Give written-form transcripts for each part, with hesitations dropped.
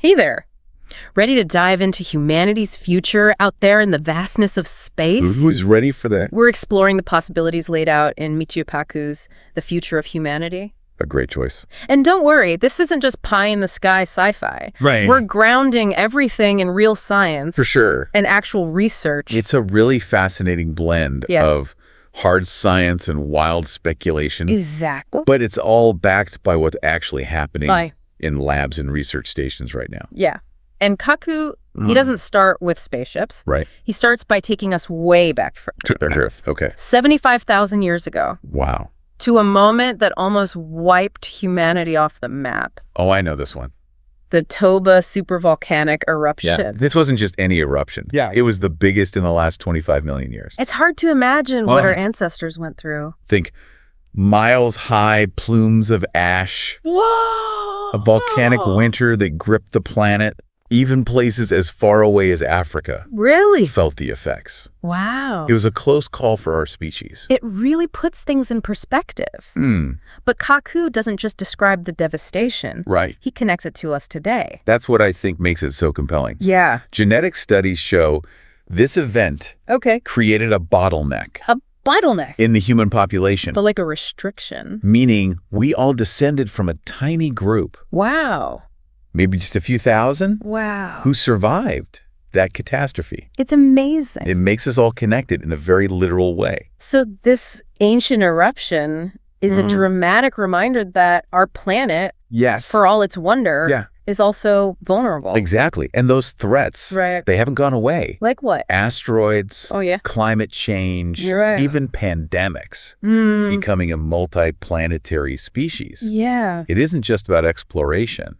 Hey there. Ready to dive into humanity's future out there in the vastness of space? Who's ready for that? We're exploring the possibilities laid out in Michio Kaku's The Future of Humanity. A great choice. And don't worry, this isn't just pie-in-the-sky sci-fi. Right. We're grounding everything in real science. For sure. And actual research. It's a really fascinating blend of hard science and wild speculation. Exactly. But it's all backed by what's actually happening in labs and research stations right now. Yeah. And Kaku, he doesn't start with spaceships. Right. He starts by taking us way back to Earth. Okay. 75,000 years ago. Wow. To a moment that almost wiped humanity off the map. Oh, I know this one. The Toba supervolcanic eruption. Yeah. This wasn't just any eruption. Yeah. It was the biggest in the last 25 million years. It's hard to imagine what our ancestors went through. Think miles-high plumes of ash. Whoa! A volcanic winter that gripped the planet. Even places as far away as Africa really felt the effects. Wow. It was a close call for our species. It really puts things in perspective. But Kaku doesn't just describe the devastation. Right. He connects it to us today. That's what I think makes it so compelling. Yeah. Genetic studies show this event created a bottleneck. A bottleneck? In the human population. But like a restriction. Meaning we all descended from a tiny group. Wow. Maybe just a few thousand? Wow. Who survived that catastrophe. It's amazing. It makes us all connected in a very literal way. So this ancient eruption is a dramatic reminder that our planet, for all its wonder, is also vulnerable. Exactly. And those threats, they haven't gone away. Like what? Asteroids, climate change, even pandemics, becoming a multi-planetary species. Yeah. It isn't just about exploration.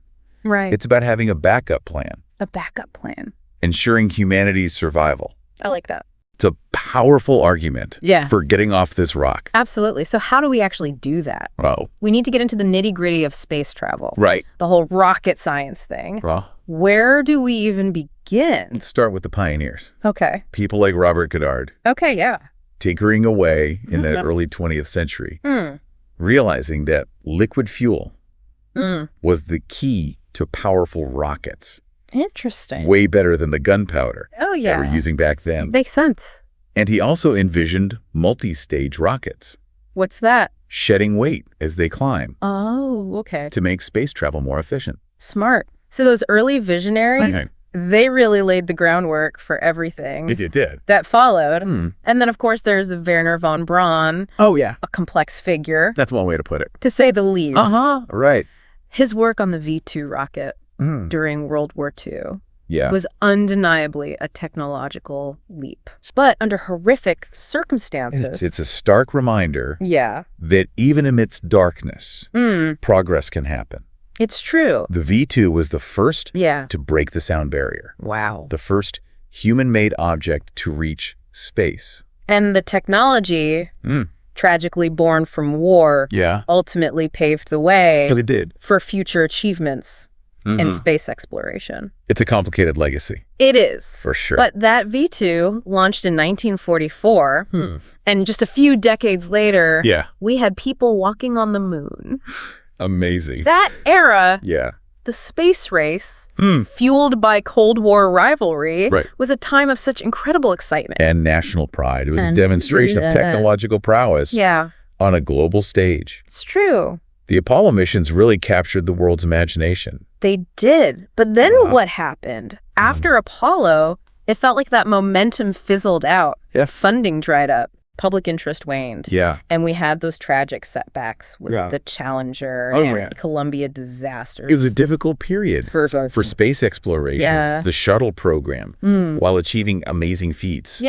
Right. It's about having a backup plan. A backup plan. Ensuring humanity's survival. I like that. It's a powerful argument for getting off this rock. Absolutely. So how do we actually do that? Oh. We need to get into the nitty-gritty of space travel. Right. The whole rocket science thing. Where do we even begin? Let's start with the pioneers. Okay. People like Robert Goddard. Okay, yeah. Tinkering away in the early 20th century. Realizing that liquid fuel was the key to powerful rockets. Interesting. Way better than the gunpowder that we're using back then. Makes sense. And he also envisioned multi-stage rockets. What's that? Shedding weight as they climb. Oh, okay. To make space travel more efficient. Smart. So those early visionaries, they really laid the groundwork for everything. It did. That followed. And then, of course, there's Wernher von Braun. Oh, yeah. A complex figure. That's one way to put it. To say the least. Right. His work on the V2 rocket during World War II was undeniably a technological leap. But under horrific circumstances. It's a stark reminder that even amidst darkness, progress can happen. It's true. The V2 was the first to break the sound barrier. Wow. The first human-made object to reach space. And the technology, tragically born from war, ultimately paved the way for future achievements in space exploration. It's a complicated legacy. It is. For sure. But that V2 launched in 1944, and just a few decades later, we had people walking on the moon. Amazing. That era, the space race, fueled by Cold War rivalry, was a time of such incredible excitement. And national pride. It was a demonstration of technological prowess on a global stage. It's true. The Apollo missions really captured the world's imagination. They did. But then what happened? After Apollo, it felt like that momentum fizzled out. Funding dried up. Public interest waned. And we had those tragic setbacks with the Challenger and Columbia disasters. It was a difficult period for space exploration. The Shuttle program, while achieving amazing feats,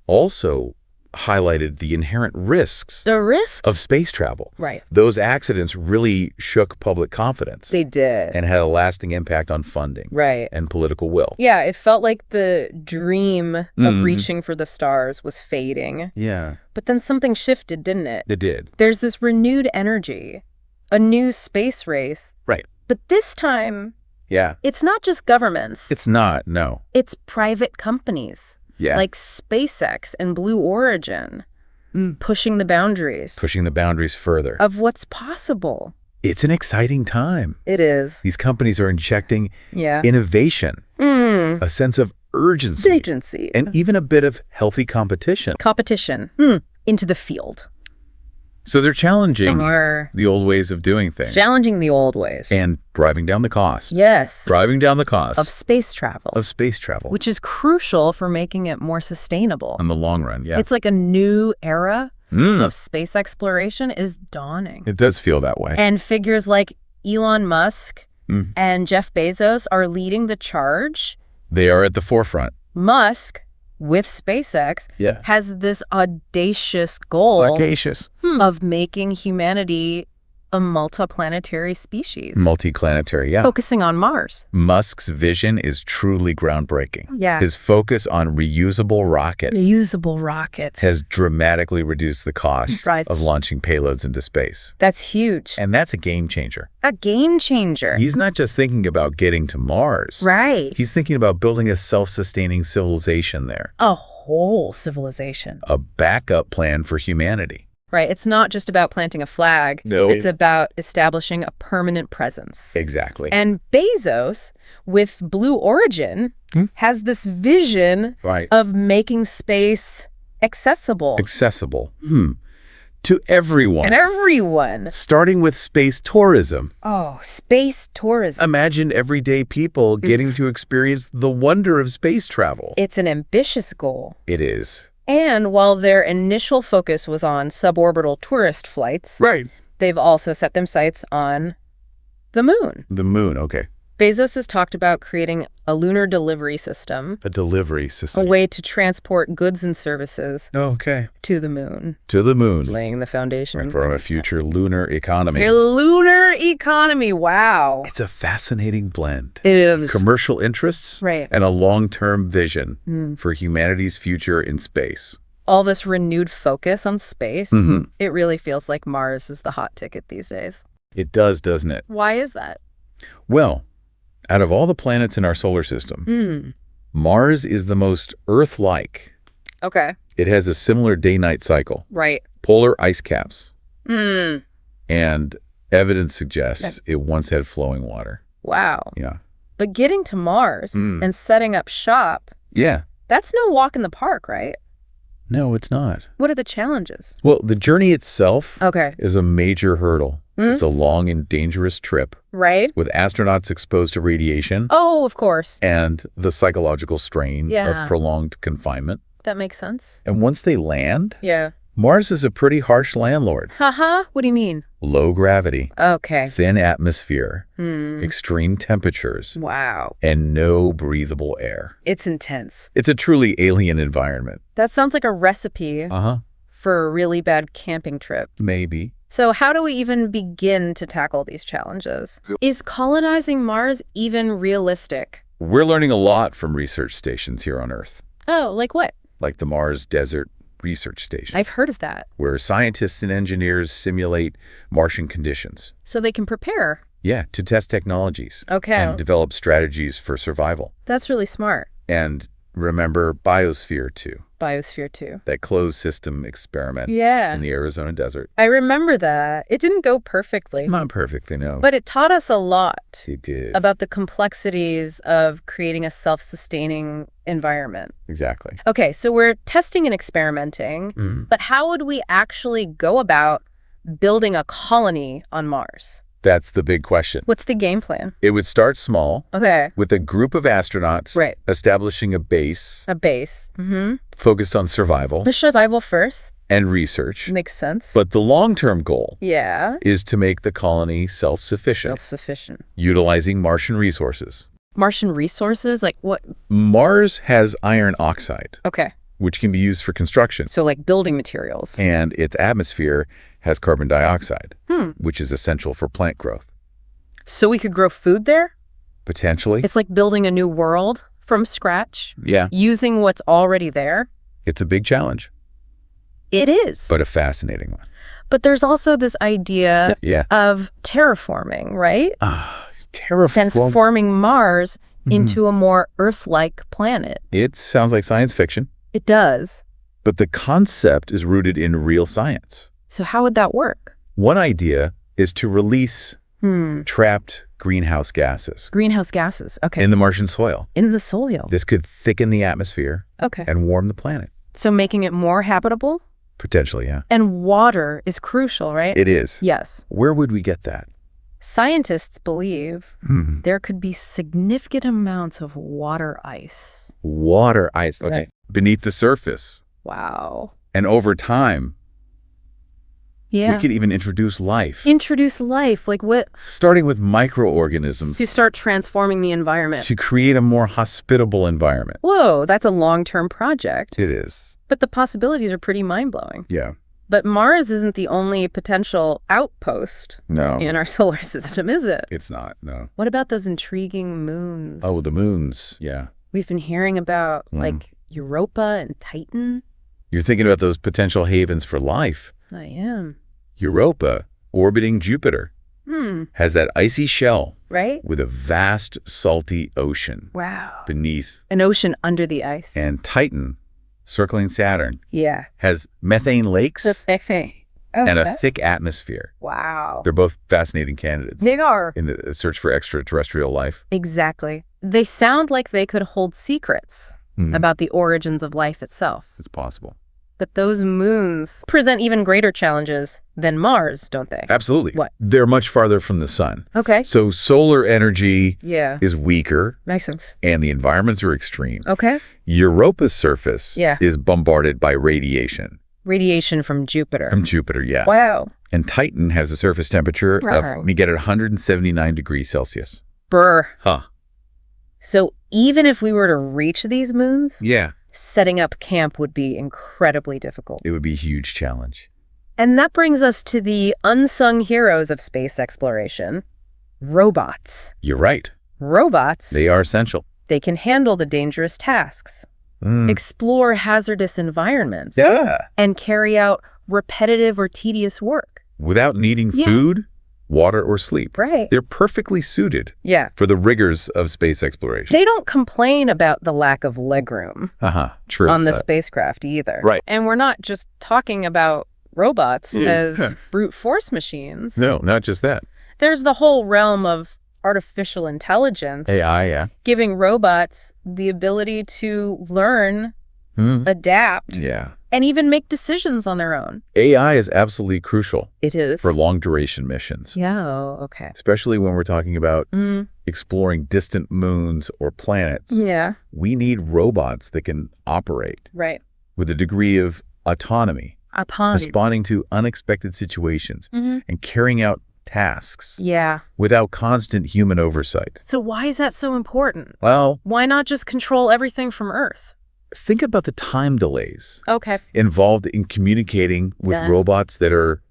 also highlighted the inherent risks of space travel. Those accidents really shook public confidence. They did. And had a lasting impact on funding and political will. Yeah, it felt like the dream of reaching for the stars was fading. But then something shifted, didn't it? It did. There's this renewed energy, a new space race. But this time, it's not just governments. It's not, no. It's private companies. Like SpaceX and Blue Origin, pushing the boundaries. Pushing the boundaries further. Of what's possible. It's an exciting time. It is. These companies are injecting innovation, a sense of urgency, and even a bit of healthy competition. Into the field. So they're challenging the old ways of doing things. Challenging the old ways. And driving down the cost. Yes. Driving down the cost. Of space travel. Which is crucial for making it more sustainable. In the long run, yeah. It's like a new era of space exploration is dawning. It does feel that way. And figures like Elon Musk and Jeff Bezos are leading the charge. They are at the forefront. Musk, with SpaceX, has this audacious goal of making humanity a multiplanetary species. Multiplanetary, yeah. Focusing on Mars. Musk's vision is truly groundbreaking. Yeah. His focus on reusable rockets has dramatically reduced the cost of launching payloads into space. That's huge. And that's a game changer. A game changer. He's not just thinking about getting to Mars. Right. He's thinking about building a self-sustaining civilization there. A whole civilization. A backup plan for humanity. Right. It's not just about planting a flag. No. It's about establishing a permanent presence. Exactly. And Bezos, with Blue Origin, has this vision of making space accessible. To everyone. And everyone. Starting with space tourism. Oh, space tourism. Imagine everyday people getting to experience the wonder of space travel. It's an ambitious goal. It is. And while their initial focus was on suborbital tourist flights, they've also set their sights on the moon. The moon, okay. Bezos has talked about creating a lunar delivery system. A delivery system. A way to transport goods and services to the moon. To the moon. Laying the foundation. For a future lunar economy. A lunar economy, wow. It's a fascinating blend. It is. Commercial interests and a long-term vision for humanity's future in space. All this renewed focus on space, it really feels like Mars is the hot ticket these days. It does, doesn't it? Why is that? Well, out of all the planets in our solar system, Mars is the most Earth-like. Okay. It has a similar day-night cycle. Right. Polar ice caps. And evidence suggests it once had flowing water. Wow. Yeah. But getting to Mars and setting up shop, that's no walk in the park, right? No, it's not. What are the challenges? Well, the journey itself Okay. is a major hurdle. It's a long and dangerous trip. Right. With astronauts exposed to radiation. Oh, of course. And the psychological strain of prolonged confinement. That makes sense. And once they land, Yeah. Mars is a pretty harsh landlord. Haha, what do you mean? Low gravity. Okay. Thin atmosphere. Extreme temperatures. Wow. And no breathable air. It's intense. It's a truly alien environment. That sounds like a recipe for a really bad camping trip. Maybe. So how do we even begin to tackle these challenges? Is colonizing Mars even realistic? We're learning a lot from research stations here on Earth. Oh, like what? Like the Mars Desert Research Station. I've heard of that. Where scientists and engineers simulate Martian conditions. So they can prepare. Yeah, to test technologies. Okay. And develop strategies for survival. That's really smart. And remember Biosphere 2. Biosphere 2. That closed system experiment in the Arizona desert. I remember that. It didn't go perfectly. Not perfectly, no. But it taught us a lot. It did. About the complexities of creating a self-sustaining environment. Exactly. Okay, so we're testing and experimenting, but how would we actually go about building a colony on Mars? That's the big question. What's the game plan? It would start small. Okay. With a group of astronauts. Right. Establishing a base. A base. Focused on survival. The survival first. And research. Makes sense. But the long-term goal. Yeah. Is to make the colony self-sufficient. Self-sufficient. Utilizing Martian resources. Martian resources? Like what? Mars has iron oxide. Okay. Which can be used for construction. So like building materials. And its atmosphere has carbon dioxide, which is essential for plant growth. So we could grow food there? Potentially. It's like building a new world from scratch. Yeah. Using what's already there. It's a big challenge. It is. But a fascinating one. But there's also this idea of terraforming, right? Transforming Mars into a more Earth-like planet. It sounds like science fiction. It does. But the concept is rooted in real science. So how would that work? One idea is to release trapped greenhouse gases. Greenhouse gases, okay. In the Martian soil. In the soil. This could thicken the atmosphere and warm the planet. So making it more habitable? Potentially, yeah. And water is crucial, right? It is. Yes. Where would we get that? Scientists believe there could be significant amounts of water ice. Water ice, okay. Right. Beneath the surface. Wow. And over time, we could even introduce life. Introduce life, like what? Starting with microorganisms. To start transforming the environment. To create a more hospitable environment. Whoa, that's a long-term project. It is. But the possibilities are pretty mind-blowing. Yeah. But Mars isn't the only potential outpost in our solar system, is it? It's not, no. What about those intriguing moons? Oh, the moons, yeah. We've been hearing about, like, Europa and Titan. You're thinking about those potential havens for life. I am. Europa, orbiting Jupiter, has that icy shell. Right? With a vast, salty ocean. Wow. Beneath. An ocean under the ice. And Titan, circling Saturn, has methane lakes and a thick atmosphere. Wow. They're both fascinating candidates. They are. In the search for extraterrestrial life. Exactly. They sound like they could hold secrets about the origins of life itself. It's possible. But those moons present even greater challenges than Mars, don't they? Absolutely. What? They're much farther from the sun. Okay. So solar energy is weaker. Makes sense. And the environments are extreme. Okay. Europa's surface is bombarded by radiation. Radiation from Jupiter. From Jupiter, yeah. Wow. And Titan has a surface temperature of, let me get it, 179 degrees Celsius. Brr. Huh. So even if we were to reach these moons, setting up camp would be incredibly difficult. It would be a huge challenge. And that brings us to the unsung heroes of space exploration, robots. You're right. Robots. They are essential. They can handle the dangerous tasks, explore hazardous environments, and carry out repetitive or tedious work. Without needing food, water, or sleep. Right. They're perfectly suited for the rigors of space exploration. They don't complain about the lack of legroom True. on the spacecraft either. Right. And we're not just talking about robots as brute force machines. No, not just that. There's the whole realm of artificial intelligence. AI, giving robots the ability to learn, adapt, and even make decisions on their own. AI is absolutely crucial. It is. For long-duration missions. Yeah, okay. Especially when we're talking about exploring distant moons or planets. Yeah. We need robots that can operate. Right. With a degree of autonomy. Responding to unexpected situations and carrying out tasks. Yeah. Without constant human oversight. So why is that so important? Well, why not just control everything from Earth? Think about the time delays involved in communicating with robots that are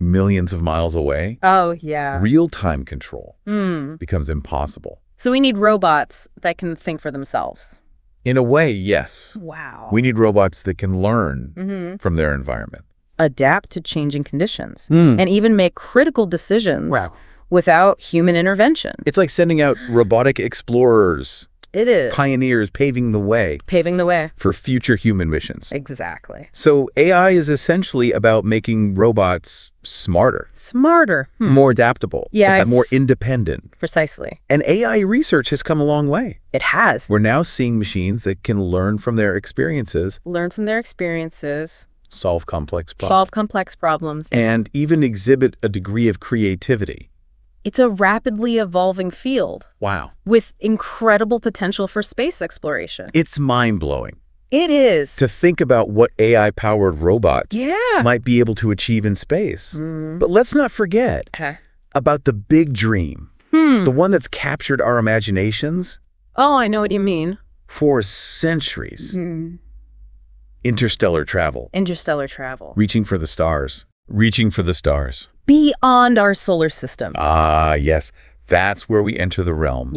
millions of miles away. Oh, yeah. Real-time control becomes impossible. So we need robots that can think for themselves. In a way, yes. Wow. We need robots that can learn from their environment. Adapt to changing conditions and even make critical decisions without human intervention. It's like sending out robotic explorers. It is. Pioneers paving the way. Paving the way. For future human missions. Exactly. So AI is essentially about making robots smarter. Smarter. More adaptable. Yeah. More independent. Precisely. And AI research has come a long way. It has. We're now seeing machines that can learn from their experiences. Solve complex problems. And even exhibit a degree of creativity. It's a rapidly evolving field. Wow. With incredible potential for space exploration. It's mind-blowing. It is. To think about what AI-powered robots might be able to achieve in space. But let's not forget about the big dream. The one that's captured our imaginations. Oh, I know what you mean. For centuries. Interstellar travel. Interstellar travel. Reaching for the stars. Reaching for the stars. Beyond our solar system. Ah, yes. That's where we enter the realm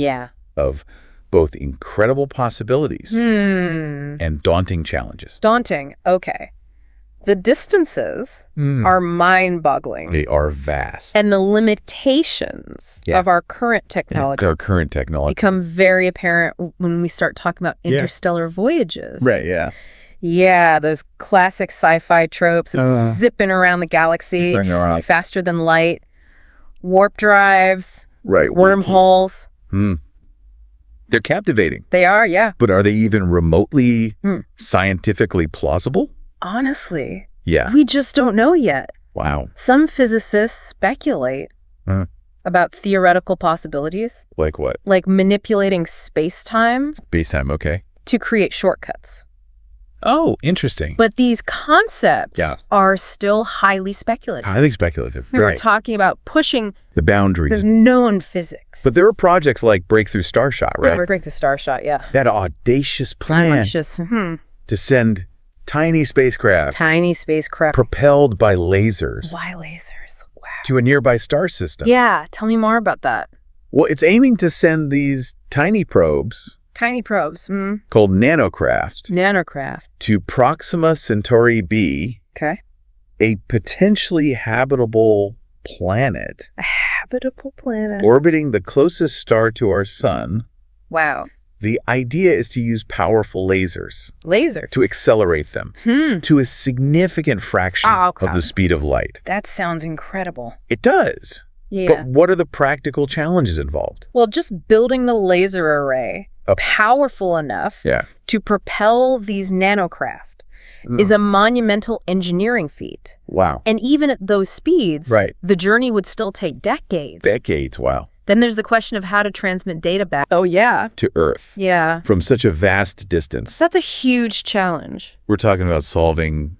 of both incredible possibilities and daunting challenges. Daunting. Okay. The distances are mind-boggling. They are vast. And the limitations of our current technology become very apparent when we start talking about interstellar voyages. Right, yeah. Yeah, those classic sci-fi tropes of zipping around the galaxy faster than light. Warp drives. Right. Wormholes. They're captivating. They are, yeah. But are they even remotely scientifically plausible? Honestly. Yeah. We just don't know yet. Wow. Some physicists speculate about theoretical possibilities. Like what? Like manipulating space-time. Space-time, okay. To create shortcuts. Oh, interesting. But these concepts are still highly speculative. Highly speculative. We're talking about pushing the boundaries of known physics. But there are projects like Breakthrough Starshot, right? Breakthrough Starshot, yeah. That audacious plan to send tiny spacecraft. Propelled by lasers. Why lasers? Wow. To a nearby star system. Yeah, tell me more about that. Well, it's aiming to send these tiny probes. Called nanocraft. To Proxima Centauri b. Okay. A potentially habitable planet. A habitable planet. Orbiting the closest star to our sun. Wow. The idea is to use powerful lasers. To accelerate them. To a significant fraction of the speed of light. That sounds incredible. It does. Yeah. But what are the practical challenges involved? Well, just building the laser array powerful enough to propel these nanocraft is a monumental engineering feat. Wow. And even at those speeds, the journey would still take decades. Wow. Then there's the question of how to transmit data back. Oh, yeah. To Earth. Yeah. From such a vast distance. That's a huge challenge. We're talking about solving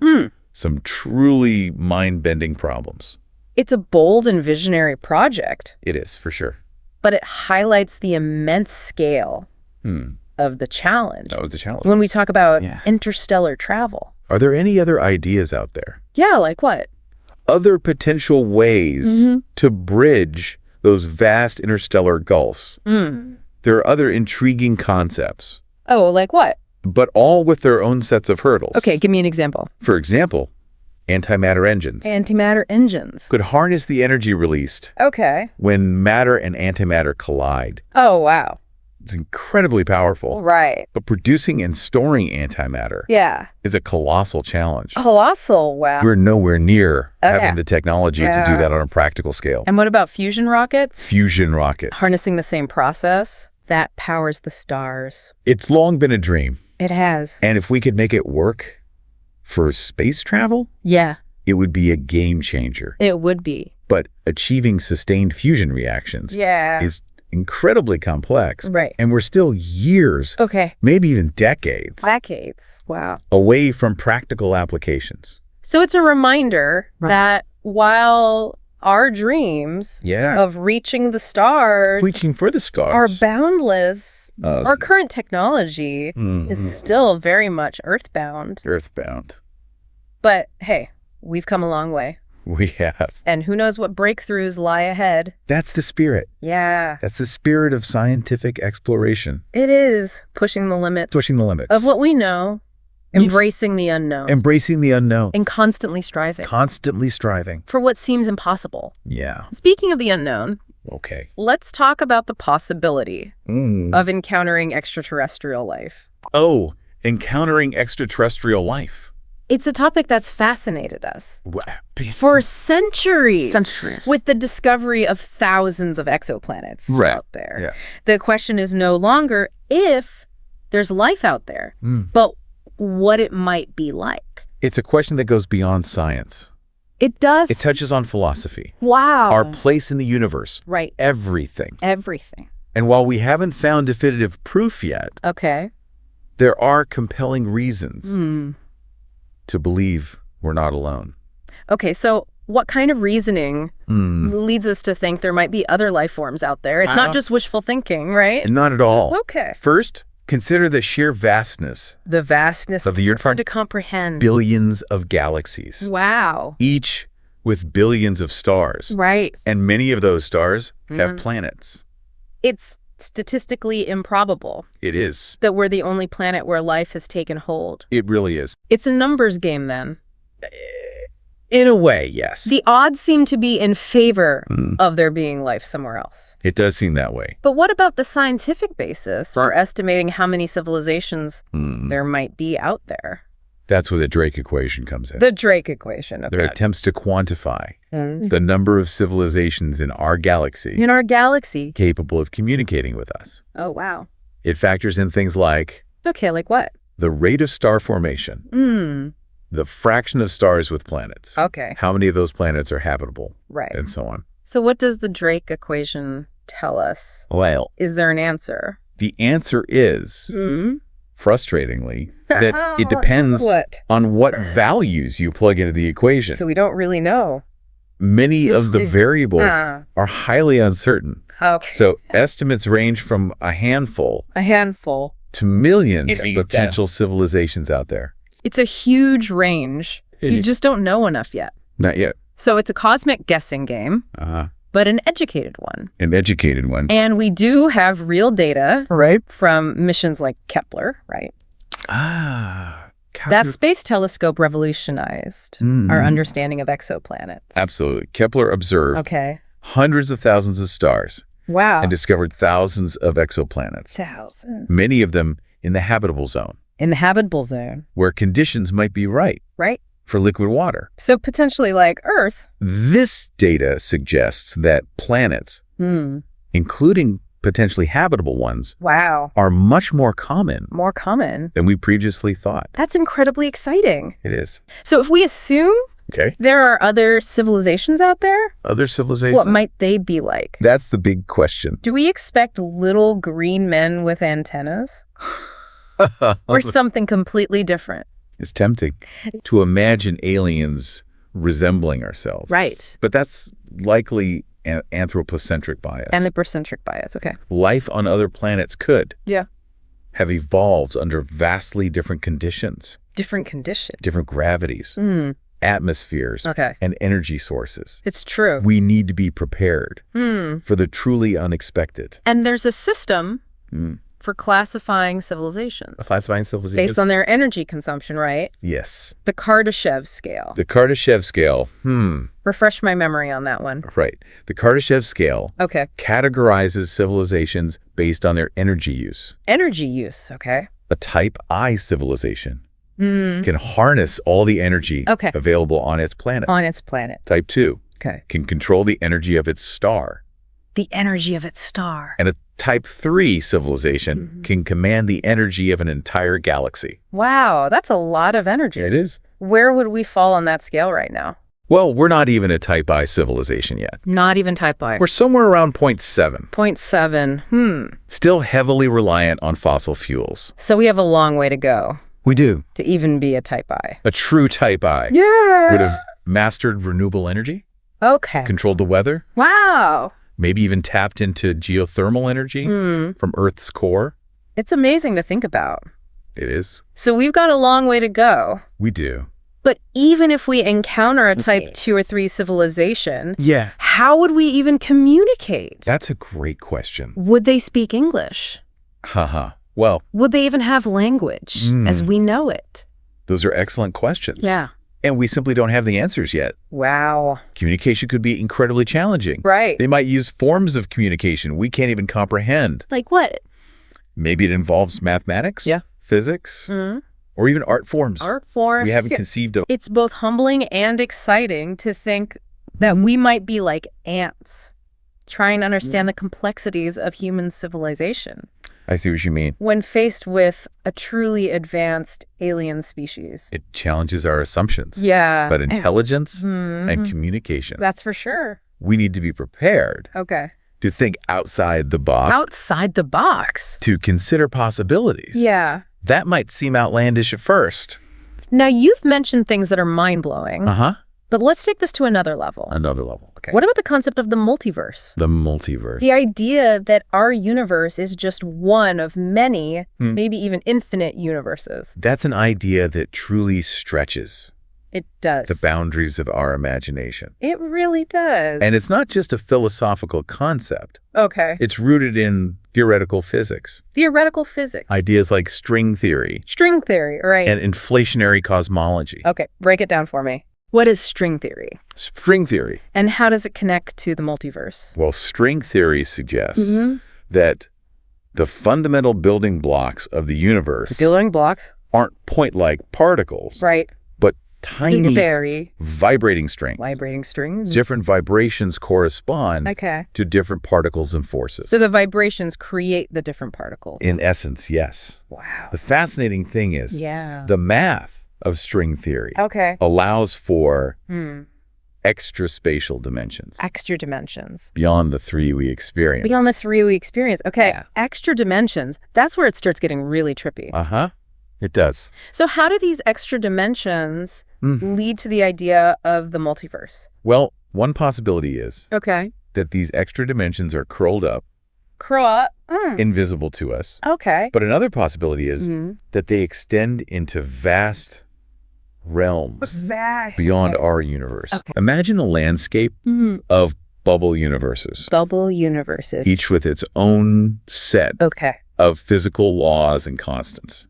some truly mind-bending problems. It's a bold and visionary project. It is, for sure. But it highlights the immense scale of the challenge. That was the challenge. When we talk about interstellar travel. Are there any other ideas out there? Yeah, like what? Other potential ways to bridge those vast interstellar gulfs. There are other intriguing concepts. Oh, like what? But all with their own sets of hurdles. Okay, give me an example. For example, antimatter engines. Antimatter engines. Could harness the energy released. Okay. When matter and antimatter collide. Oh, wow. It's incredibly powerful. Right. But producing and storing antimatter is a colossal challenge. Colossal, wow. We're nowhere near having the technology to do that on a practical scale. And what about fusion rockets? Fusion rockets. Harnessing the same process that powers the stars. It's long been a dream. It has. And if we could make it work for space travel, it would be a game changer. It would be. But achieving sustained fusion reactions is incredibly complex. Right. And we're still years, maybe even decades. Wow. Away from practical applications. So it's a reminder that while our dreams of reaching the stars, reaching for the stars, are boundless, our current technology is still very much earthbound. But hey, we've come a long way. We have. And who knows what breakthroughs lie ahead. That's the spirit. Yeah. That's the spirit of scientific exploration. It is pushing the limits. Of what we know. Embracing the unknown. And constantly striving. For what seems impossible. Yeah. Speaking of the unknown. Okay. Let's talk about the possibility of encountering extraterrestrial life. Oh, encountering extraterrestrial life. It's a topic that's fascinated us for centuries. With the discovery of thousands of exoplanets out there. Yeah. The question is no longer if there's life out there, but what it might be like. It's a question that goes beyond science. It does. It touches on philosophy. Wow. Our place in the universe. Right. Everything. And while we haven't found definitive proof yet, there are compelling reasons to believe we're not alone. Okay, so what kind of reasoning leads us to think there might be other life forms out there? It's not just wishful thinking, right? Not at all. Okay. First, consider the sheer vastness. The vastness of the universe. Hard to comprehend. Billions of galaxies. Wow. Each with billions of stars. Right. And many of those stars have planets. It's statistically improbable. It is. That we're the only planet where life has taken hold. It really is. It's a numbers game then. In a way, yes. The odds seem to be in favor of there being life somewhere else. It does seem that way. But what about the scientific basis for estimating how many civilizations there might be out there? That's where the Drake equation comes in. The Drake equation, okay. There are attempts to quantify the number of civilizations in our galaxy. In our galaxy. Capable of communicating with us. Oh, wow. It factors in things like... Okay, like what? The rate of star formation. The fraction of stars with planets. Okay. How many of those planets are habitable. Right. And so on. So what does the Drake equation tell us? Well... Is there an answer? The answer is... frustratingly, that it depends on what values you plug into the equation. So we don't really know. Many of the variables are highly uncertain. Okay. So estimates range from a handful to millions of potential civilizations out there. It's a huge range. You just don't know enough yet. Not yet. So it's a cosmic guessing game. But an educated one. An educated one. And we do have real data, right, from missions like Kepler, right? That space telescope revolutionized our understanding of exoplanets. Absolutely. Kepler observed hundreds of thousands of stars. Wow. And discovered thousands of exoplanets. Thousands. Many of them in the habitable zone. In the habitable zone. Where conditions might be right. Right. For liquid water. So potentially like Earth. This data suggests that planets, including potentially habitable ones, are much more common. More common. Than we previously thought. That's incredibly exciting. It is. So if we assume there are other civilizations out there, other civilizations, what might they be like? That's the big question. Do we expect little green men with antennas? Or something completely different? It's tempting to imagine aliens resembling ourselves. Right. But that's likely an anthropocentric bias. Anthropocentric bias, okay. Life on other planets could have evolved under vastly different conditions. Different conditions? Different gravities, atmospheres, and energy sources. It's true. We need to be prepared for the truly unexpected. And there's a system for classifying civilizations. Classifying civilizations? Based on their energy consumption, right? Yes. The Kardashev scale. The Kardashev scale. Refresh my memory on that one. Right. The Kardashev scale categorizes civilizations based on their energy use. Energy use, okay. A type I civilization can harness all the energy available on its planet. On its planet. Type 2 can control the energy of its star. The energy of its star. And a Type 3 civilization can command the energy of an entire galaxy. Wow, that's a lot of energy. It is. Where would we fall on that scale right now? Well, we're not even a Type I civilization yet. Not even Type I. We're somewhere around 0.7. 0.7. Still heavily reliant on fossil fuels. So we have a long way to go. We do. To even be a Type I. A true Type I. Yeah. Would have mastered renewable energy. Okay. Controlled the weather. Wow. Maybe even tapped into geothermal energy from Earth's core. It's amazing to think about. It is. So we've got a long way to go. We do. But even if we encounter a Type 2 or 3 civilization, how would we even communicate? That's a great question. Would they speak English? Well. Would they even have language as we know it? Those are excellent questions. Yeah. And we simply don't have the answers yet. Wow. Communication could be incredibly challenging. Right. They might use forms of communication we can't even comprehend. Like what? Maybe it involves mathematics, physics, or even art forms. Art forms. We haven't conceived of. It's both humbling and exciting to think that we might be like ants, trying to understand the complexities of human civilization. I see what you mean. When faced with a truly advanced alien species. It challenges our assumptions. Yeah. But intelligence and communication. That's for sure. We need to be prepared. Okay. To think outside the box. Outside the box. To consider possibilities. Yeah. That might seem outlandish at first. Now, you've mentioned things that are mind-blowing. But let's take this to another level. Another level, okay. What about the concept of the multiverse? The multiverse. The idea that our universe is just one of many, maybe even infinite universes. That's an idea that truly stretches. It does. The boundaries of our imagination. It really does. And it's not just a philosophical concept. Okay. It's rooted in theoretical physics. Theoretical physics. Ideas like string theory. String theory, right. And inflationary cosmology. Okay, break it down for me. What is string theory? String theory. And how does it connect to the multiverse? Well, string theory suggests that the fundamental building blocks of the universe aren't point-like particles. Right. But tiny, very vibrating strings. Vibrating strings. Different vibrations correspond to different particles and forces. So the vibrations create the different particles. In essence, yes. Wow. The fascinating thing is the math of string theory allows for extra spatial dimensions. Extra dimensions. Beyond the three we experience. Beyond the three we experience. Okay, extra dimensions. That's where it starts getting really trippy. Uh-huh. It does. So how do these extra dimensions lead to the idea of the multiverse? Well, one possibility is that these extra dimensions are curled up, invisible to us. But another possibility is that they extend into vast realms beyond our universe. Imagine a landscape of bubble universes. Bubble universes. Each with its own set of physical laws and constants.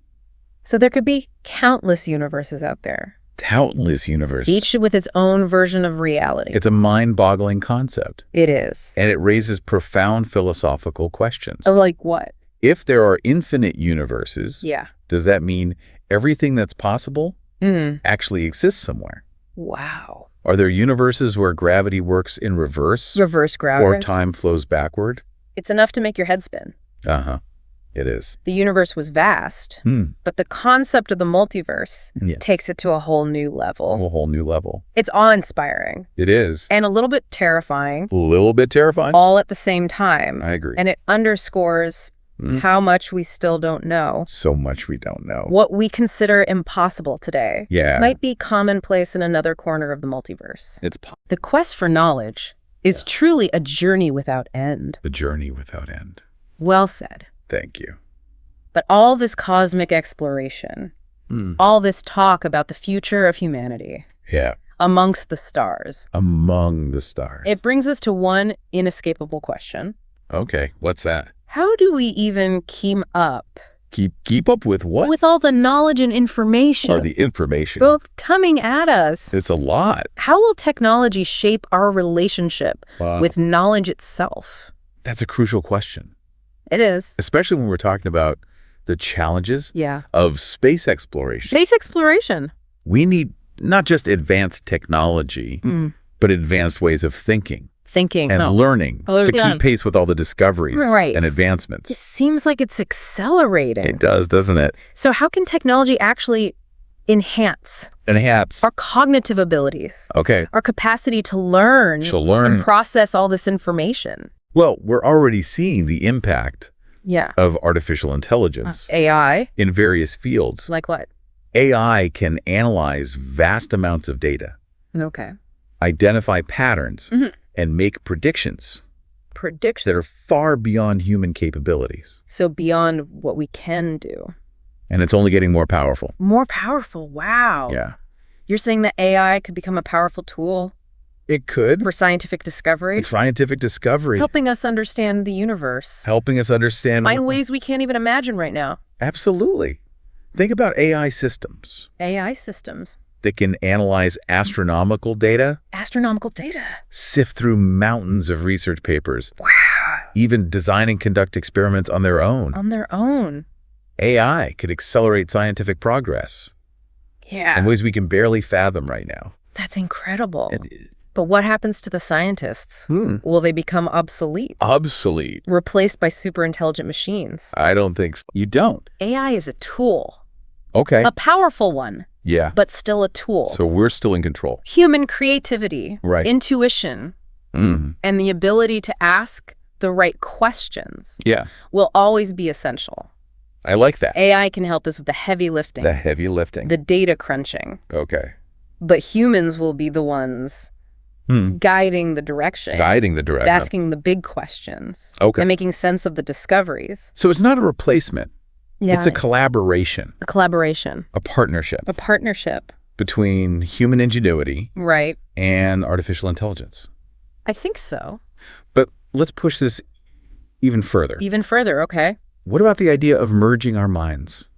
So there could be countless universes out there. Countless universes. Each with its own version of reality. It's a mind-boggling concept. It is. And it raises profound philosophical questions. Like what? If there are infinite universes, does that mean everything that's possible actually exists somewhere? Wow. Are there universes where gravity works in reverse? Reverse gravity. Or time flows backward? It's enough to make your head spin. Uh-huh. It is. The universe was vast, but the concept of the multiverse takes it to a whole new level. A whole new level. It's awe-inspiring. It is. And a little bit terrifying. A little bit terrifying? All at the same time. I agree. And it underscores how much we still don't know. So much we don't know. What we consider impossible today might be commonplace in another corner of the multiverse. The quest for knowledge is truly a journey without end. The journey without end. Well said. Thank you. But all this cosmic exploration, all this talk about the future of humanity, amongst the stars. Among the stars. It brings us to one inescapable question. Okay, what's that? How do we even keep up? Keep up with what? With all the knowledge and information. Or the information. Coming at us. It's a lot. How will technology shape our relationship with knowledge itself? That's a crucial question. It is. Especially when we're talking about the challenges of space exploration. Space exploration. We need not just advanced technology, but advanced ways of thinking. And learning to keep pace with all the discoveries and advancements. It seems like it's accelerating. It does, doesn't it? So how can technology actually enhance our cognitive abilities? Our capacity to learn and process all this information. Well, we're already seeing the impact of artificial intelligence. AI. In various fields. Like what? AI can analyze vast amounts of data. Identify patterns and make predictions. That are far beyond human capabilities. So beyond what we can do. And it's only getting more powerful. More powerful. Wow. Yeah. You're saying that AI could become a powerful tool? It could. For scientific discovery? Scientific discovery. Helping us understand the universe. Helping us understand... In ways we can't even imagine right now. Absolutely. Think about AI systems. AI systems. That can analyze astronomical data. Astronomical data. Sift through mountains of research papers. Wow. Even design and conduct experiments on their own. On their own. AI could accelerate scientific progress. Yeah. In ways we can barely fathom right now. That's incredible. But what happens to the scientists? Will they become obsolete? Obsolete. Replaced by super intelligent machines? I don't think so. You don't. AI is a tool. Okay. A powerful one. Yeah. But still a tool. So we're still in control. Human creativity. Intuition. And the ability to ask the right questions. Will always be essential. I like that. AI can help us with the heavy lifting. The heavy lifting. The data crunching. Okay. But humans will be the ones guiding the direction. Asking the big questions. And making sense of the discoveries. So it's not a replacement. It's a collaboration. A collaboration. A partnership. A partnership. Between human ingenuity. And artificial intelligence. I think so. But let's push this even further. Even further, okay. What about the idea of merging our minds?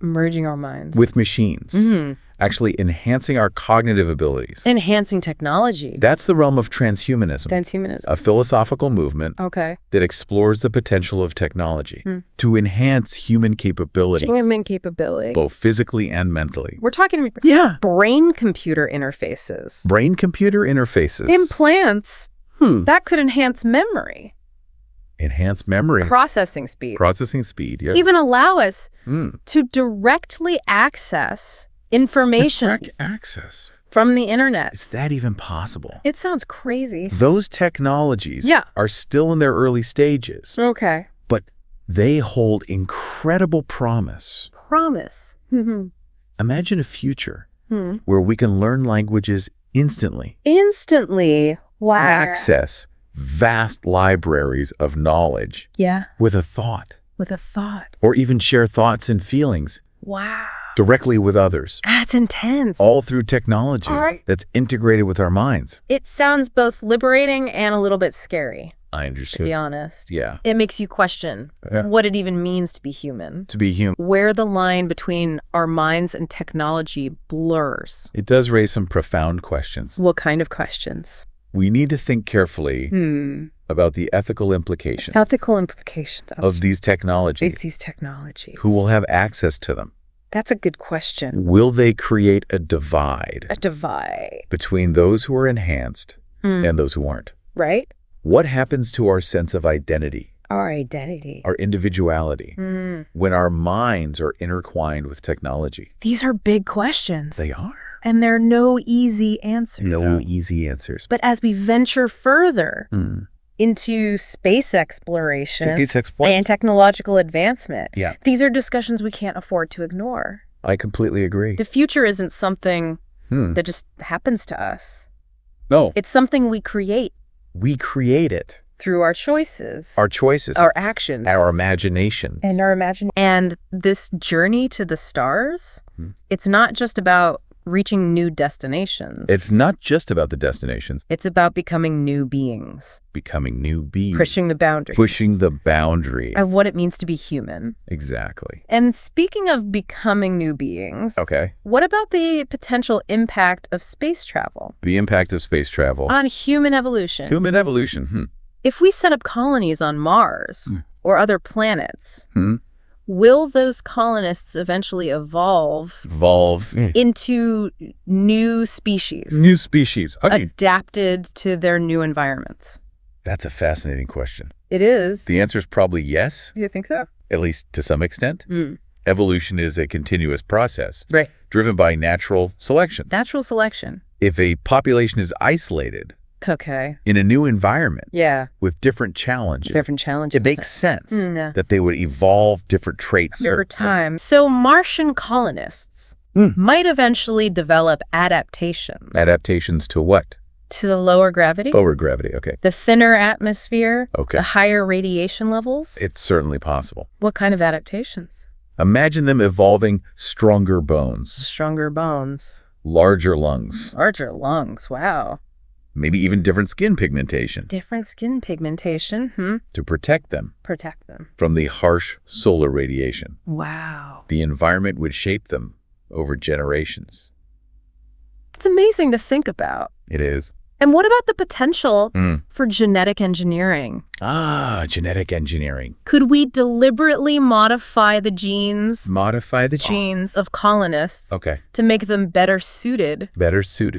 Merging our minds. With machines. Actually enhancing our cognitive abilities. Enhancing technology. That's the realm of transhumanism. Transhumanism. A philosophical movement that explores the potential of technology to enhance human capabilities. Human capability. Both physically and mentally. We're talking brain-computer interfaces. Brain-computer interfaces. Implants. That could enhance memory. Enhance memory. Processing speed. Processing speed, yes. Even allow us to directly access information. Direct access. From the internet. Is that even possible? It sounds crazy. Those technologies are still in their early stages. Okay. But they hold incredible promise. Promise. Imagine a future where we can learn languages instantly. Instantly. Wow. Access vast libraries of knowledge. Yeah. With a thought. With a thought. Or even share thoughts and feelings. Wow. Directly with others. That's intense. All through technology that's integrated with our minds. It sounds both liberating and a little bit scary. I understood. To be honest. Yeah. It makes you question what it even means to be human. To be human. Where the line between our minds and technology blurs. It does raise some profound questions. What kind of questions? We need to think carefully about the ethical implications. Ethical implications. Of these technologies. These technologies. Who will have access to them? That's a good question. Will they create a divide? A divide. Between those who are enhanced and those who aren't. Right. What happens to our sense of identity? Our identity. Our individuality. When our minds are intertwined with technology? These are big questions. They are. And there are no easy answers. No easy answers. But as we venture further into space exploration and technological advancement, these are discussions we can't afford to ignore. I completely agree. The future isn't something that just happens to us. No. It's something we create. We create it. Through our choices. Our choices. Our actions. Our imaginations. And our imagination. And this journey to the stars, it's not just about reaching new destinations. It's not just about the destinations. It's about becoming new beings. Becoming new beings. Pushing the boundary. Pushing the boundary. Of what it means to be human. Exactly. And speaking of becoming new beings, what about the potential impact of space travel? The impact of space travel. On human evolution. Human evolution. If we set up colonies on Mars or other planets, will those colonists eventually evolve into new species? New species. Adapted to their new environments? That's a fascinating question. It is. The answer is probably yes. You think so? At least to some extent. Evolution is a continuous process. Right. Driven by natural selection. Natural selection. If a population is isolated in a new environment with different challenges, it makes sense that they would evolve different traits over time. So Martian colonists might eventually develop adaptations. Adaptations to what? To the lower gravity. Lower gravity, okay. The thinner atmosphere. Okay. The higher radiation levels. It's certainly possible. What kind of adaptations? Imagine them evolving stronger bones. Stronger bones. Larger lungs. Larger lungs, wow. Maybe even different skin pigmentation. Different skin pigmentation, To protect them. Protect them. From the harsh solar radiation. Wow. The environment would shape them over generations. It's amazing to think about. It is. And what about the potential for genetic engineering? Genetic engineering. Could we deliberately modify the genes? Modify the genes of colonists. To make them better suited.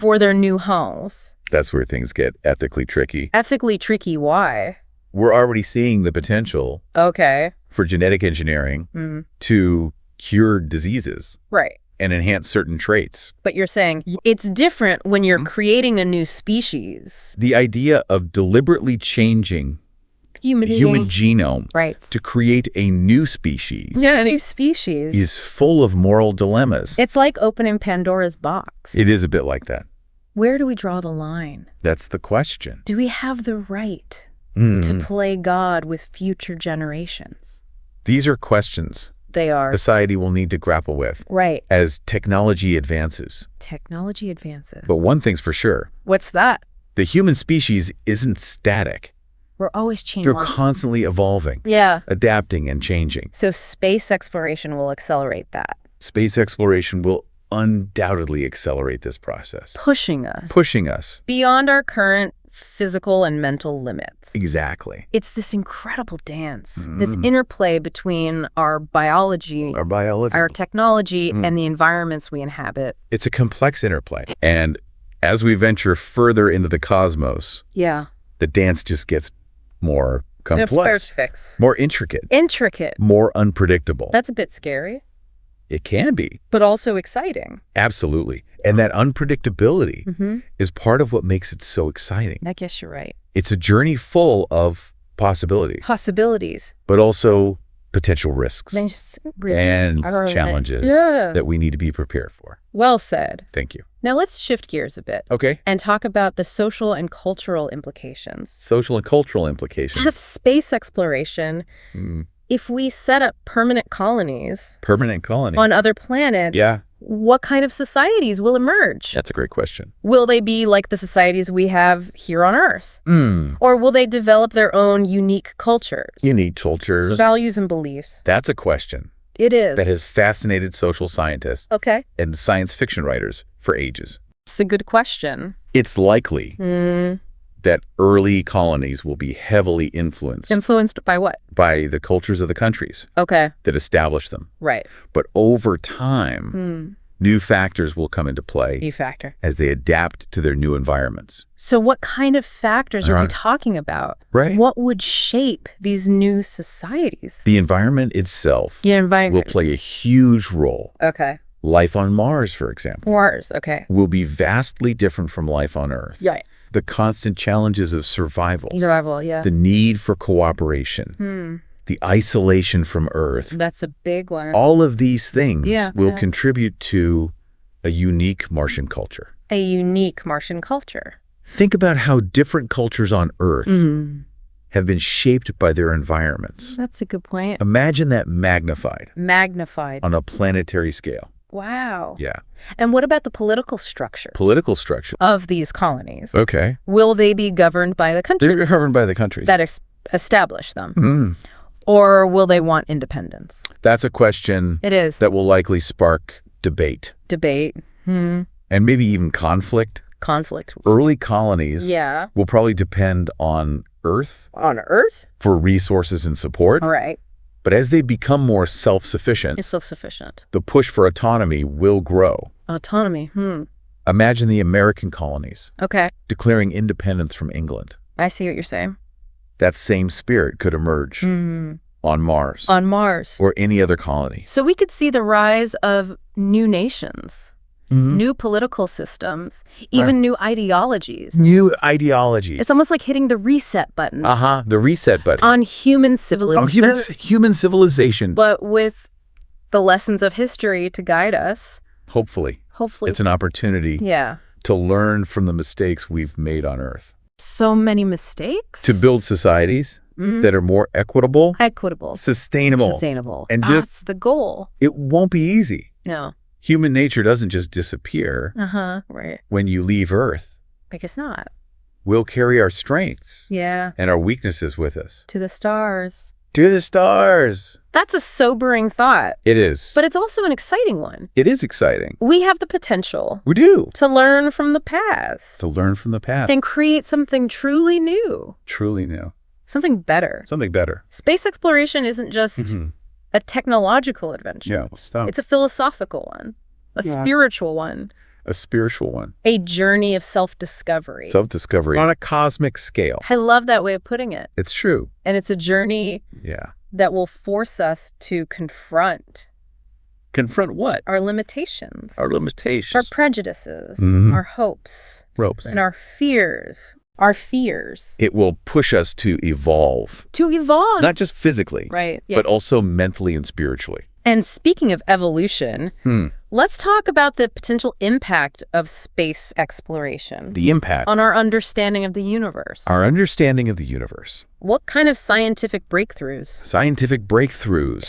For their new homes. That's where things get ethically tricky. Ethically tricky, why? We're already seeing the potential for genetic engineering to cure diseases. Right. And enhance certain traits. But you're saying it's different when you're creating a new species. The idea of deliberately changing human genome to create a new species. A new species. Is full of moral dilemmas. It's like opening Pandora's box. It is a bit like that. Where do we draw the line? That's the question. Do we have the right to play God with future generations? These are questions they are society will need to grapple with as technology advances. Technology advances. But one thing's for sure. What's that? The human species isn't static. We're always changing. They're constantly evolving. Adapting and changing. So space exploration will accelerate that. Space exploration will undoubtedly accelerate this process. Pushing us. Pushing us. Beyond our current physical and mental limits. Exactly. It's this incredible dance, this interplay between our biology, our technology, and the environments we inhabit. It's a complex interplay. And as we venture further into the cosmos, the dance just gets more complex, more intricate, more unpredictable. That's a bit scary. It can be. But also exciting. Absolutely. And that unpredictability is part of what makes it so exciting. I guess you're right. It's a journey full of possibilities. But also potential risks and challenges that we need to be prepared for. Well said. Thank you. Now let's shift gears a bit. Okay. And talk about the social and cultural implications. Social and cultural implications. Of space exploration. If we set up permanent colonies on other planets, what kind of societies will emerge? That's a great question. Will they be like the societies we have here on Earth? Or will they develop their own unique cultures? Values and beliefs. That's a question. It is. That has fascinated social scientists and science fiction writers for ages. It's a good question. It's likely that early colonies will be heavily influenced. Influenced by what? By the cultures of the countries that established them. Right. But over time, new factors will come into play as they adapt to their new environments. So what kind of factors are we talking about? Right. What would shape these new societies? The environment itself will play a huge role. Okay. Life on Mars, for example. Mars, will be vastly different from life on Earth. Right. The constant challenges of survival. The need for cooperation. The isolation from Earth. That's a big one. All of these things will contribute to a unique Martian culture. A unique Martian culture. Think about how different cultures on Earth have been shaped by their environments. That's a good point. Imagine that magnified. Magnified. On a planetary scale. Wow. Yeah. And what about the political structures? Of these colonies. Okay. Will they be governed by the countries? They're governed by the countries. That establish them. Or will they want independence? That's a question that will likely spark debate. And maybe even conflict. Early colonies will probably depend on Earth. For resources and support. All right. But as they become more self-sufficient, the push for autonomy will grow. Autonomy. Imagine the American colonies declaring independence from England. I see what you're saying. That same spirit could emerge on Mars. Or any other colony. So we could see the rise of new nations. New political systems, even new ideologies. It's almost like hitting the reset button. The reset button. On human civilization. Human civilization. But with the lessons of history to guide us. Hopefully. It's an opportunity to learn from the mistakes we've made on Earth. So many mistakes? To build societies that are more equitable. Sustainable. And that's the goal. It won't be easy. No. Human nature doesn't just disappear when you leave Earth. I guess not. We'll carry our strengths and our weaknesses with us. To the stars. That's a sobering thought. It is. But it's also an exciting one. It is exciting. We have the potential. We do. To learn from the past. And create something truly new. Something better. Space exploration isn't just a technological adventure. It's a philosophical one, a spiritual one. A journey of self-discovery. On a cosmic scale. I love that way of putting it. It's true. And it's a journey that will force us to confront. Confront what? Our limitations. Our prejudices. Our hopes. And our fears. It will push us to evolve. Not just physically, but also mentally and spiritually. And speaking of evolution, let's talk about the potential impact of space exploration. The impact. On our understanding of the universe. What kind of scientific breakthroughs?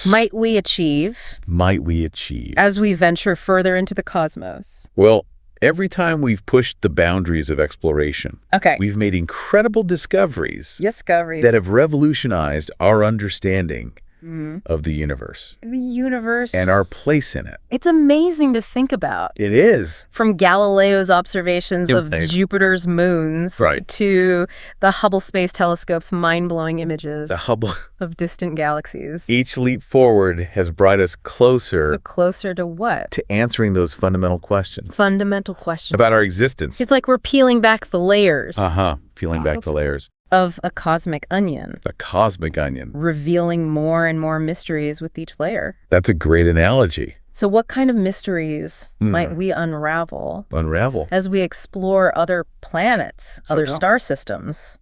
Might we achieve? As we venture further into the cosmos? Well, every time we've pushed the boundaries of exploration, we've made incredible discoveries that have revolutionized our understanding of the universe. The universe. And our place in it. It's amazing to think about. It is. From Galileo's observations of Jupiter's moons to the Hubble Space Telescope's mind-blowing images of distant galaxies. Each leap forward has brought us closer. Closer to what? To answering those fundamental questions. Fundamental questions. About our existence. It's like we're peeling back the layers. Peeling back the layers. Of a cosmic onion. A cosmic onion. Revealing more and more mysteries with each layer. That's a great analogy. So what kind of mysteries might we unravel? As we explore other planets, other star systems,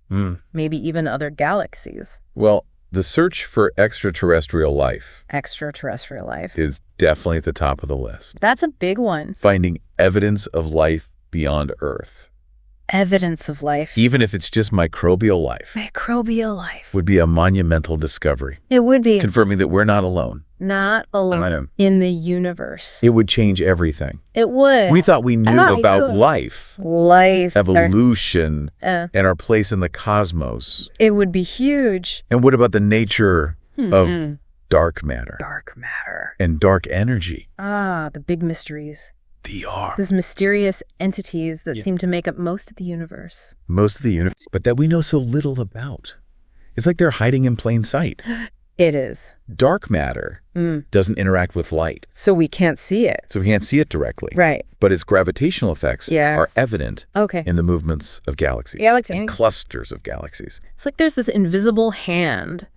maybe even other galaxies? Well, the search for extraterrestrial life. Is definitely at the top of the list. That's a big one. Finding evidence of life beyond Earth. Evidence of life. Even if it's just microbial life. Would be a monumental discovery. It would be. Confirming that we're not alone. Not alone in the universe. It would change everything. It would. We thought we knew about life, evolution, and our place in the cosmos. It would be huge. And what about the nature of dark matter? And dark energy. The big mysteries. DR. Those mysterious entities that seem to make up most of the universe. But that we know so little about. It's like they're hiding in plain sight. It is. Dark matter doesn't interact with light. So we can't see it. Directly. Right. But its gravitational effects are evident in the movements of galaxies. And clusters of galaxies. It's like there's this invisible hand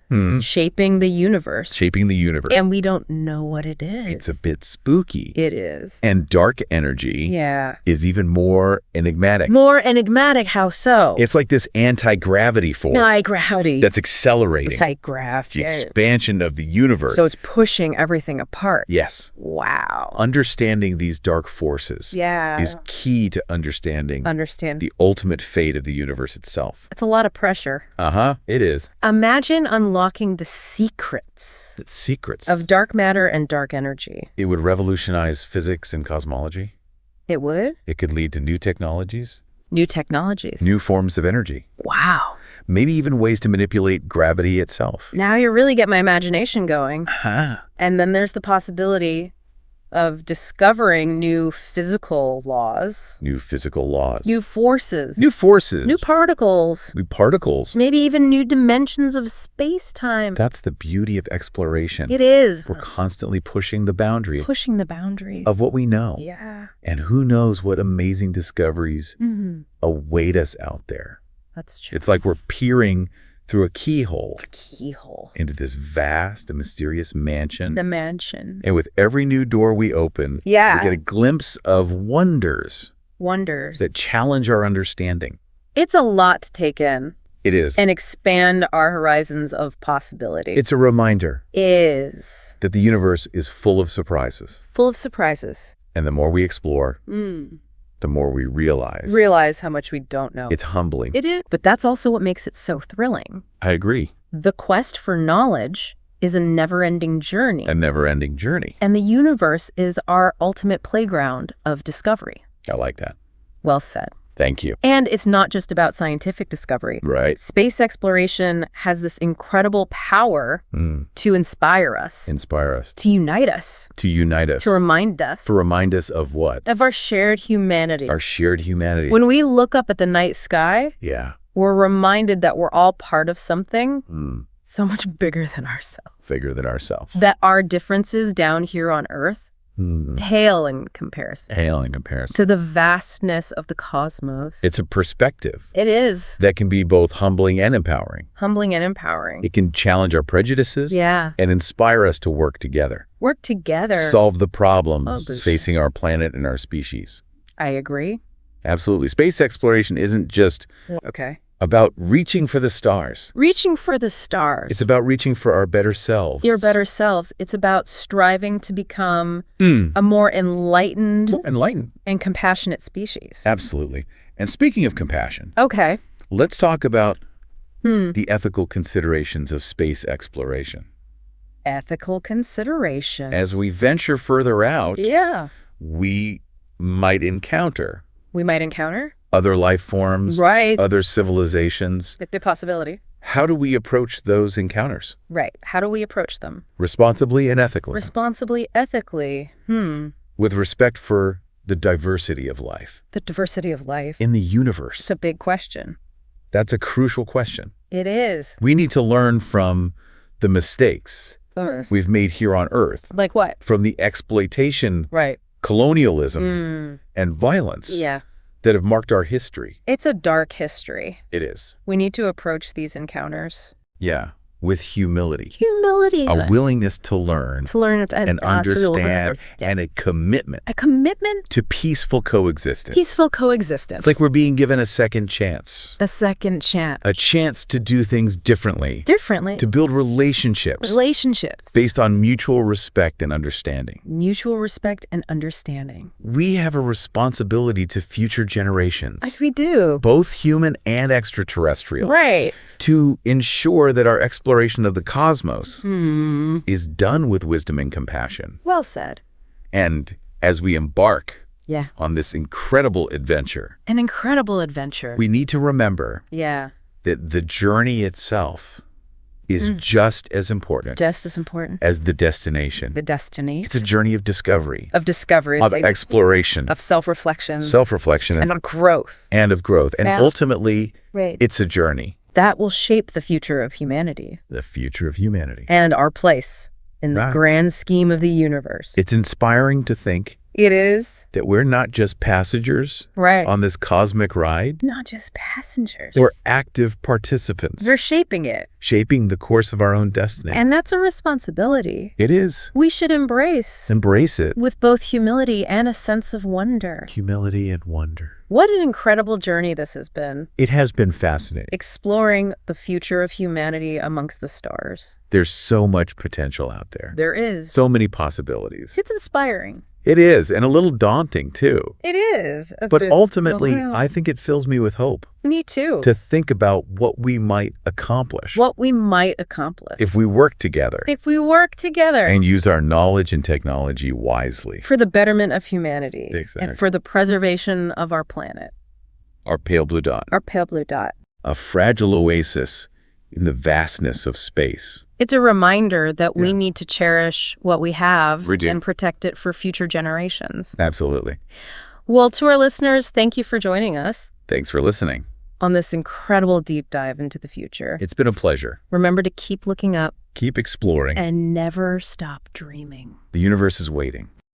shaping the universe. And we don't know what it is. It's a bit spooky. It is. And dark energy is even more enigmatic. How so? It's like this anti-gravity force. That's accelerating. The expansion of the universe. So it's pushing everything apart. Yes. Wow. Understanding these dark forces is key to understanding the ultimate fate of the universe itself. It's a lot of pressure. It is. Imagine unlocking the secrets of dark matter and dark energy. It would revolutionize physics and cosmology. It would? It could lead to new technologies. New forms of energy. Wow. Maybe even ways to manipulate gravity itself. Now you really get my imagination going. And then there's the possibility of discovering new physical laws. New forces. New particles. Maybe even new dimensions of space-time. That's the beauty of exploration. It is. We're constantly pushing the boundaries. Of what we know. Yeah. And who knows what amazing discoveries await us out there. That's true. It's like we're peering through a keyhole into this vast and mysterious mansion. And with every new door we open, we get a glimpse of wonders that challenge our understanding. It's a lot to take in. It is. And expand our horizons of possibility. It's a reminder. That the universe is full of surprises. And the more we explore, the more we realize how much we don't know. It's humbling. It is. But that's also what makes it so thrilling. I agree. The quest for knowledge is a never-ending journey. And the universe is our ultimate playground of discovery. I like that. Well said. Thank you. And it's not just about scientific discovery. Right. Space exploration has this incredible power to inspire us. To unite us. To remind us. Of what? Of our shared humanity. When we look up at the night sky, we're reminded that we're all part of something so much bigger than ourselves. That our differences down here on Earth pale in comparison to the vastness of the cosmos. It's a perspective. It is. That can be both humbling and empowering. It can challenge our prejudices and inspire us to work together. Solve the problems facing our planet and our species. I agree. Absolutely. Space exploration isn't just about reaching for the stars. It's about reaching for our better selves. It's about striving to become a more enlightened and compassionate species. Absolutely. And speaking of compassion, let's talk about the ethical considerations of space exploration. Ethical considerations. As we venture further out, we might encounter other life forms, other civilizations. The possibility. How do we approach those encounters? Right. How do we approach them? Responsibly and ethically. Responsibly, ethically. With respect for the diversity of life. The diversity of life. In the universe. It's a big question. That's a crucial question. It is. We need to learn from the mistakes we've made here on Earth. Like what? From the exploitation, right, colonialism, and violence that have marked our history. It's a dark history. It is. We need to approach these encounters. Yeah. With humility. Humility. A willingness to learn. And understand. And a commitment. A commitment. To peaceful coexistence. Peaceful coexistence. It's like we're being given a second chance. A second chance. A chance to do things differently. Differently. To build relationships. Relationships. Based on mutual respect and understanding. Mutual respect and understanding. We have a responsibility to future generations. Yes, we do. Both human and extraterrestrial. Right. To ensure that our exploration of the cosmos is done with wisdom and compassion. Well said. And as we embark on this incredible adventure. An incredible adventure. We need to remember that the journey itself is just as important. Just as important. As the destination. The destination. It's a journey of discovery. Of discovery. Of exploration. Of self-reflection. Self-reflection. And of growth. And of growth. And ultimately, it's a journey. That will shape the future of humanity. The future of humanity. And our place in the grand scheme of the universe. It's inspiring to think. It is. That we're not just passengers on this cosmic ride. Not just passengers. We're active participants. We're shaping it. Shaping the course of our own destiny. And that's a responsibility. It is. We should embrace it. With both humility and a sense of wonder. Humility and wonder. What an incredible journey this has been. It has been fascinating. Exploring the future of humanity amongst the stars. There's so much potential out there. There is. So many possibilities. It's inspiring. It is, and a little daunting, too. It is. But ultimately, I think it fills me with hope. Me too. To think about what we might accomplish. What we might accomplish. If we work together. If we work together. And use our knowledge and technology wisely. For the betterment of humanity. Exactly. And for the preservation of our planet. Our pale blue dot. Our pale blue dot. A fragile oasis in the vastness of space. It's a reminder that we need to cherish what we have and protect it for future generations. Absolutely. Well, to our listeners, thank you for joining us. Thanks for listening. On this incredible deep dive into the future. It's been a pleasure. Remember to keep looking up. Keep exploring. And never stop dreaming. The universe is waiting.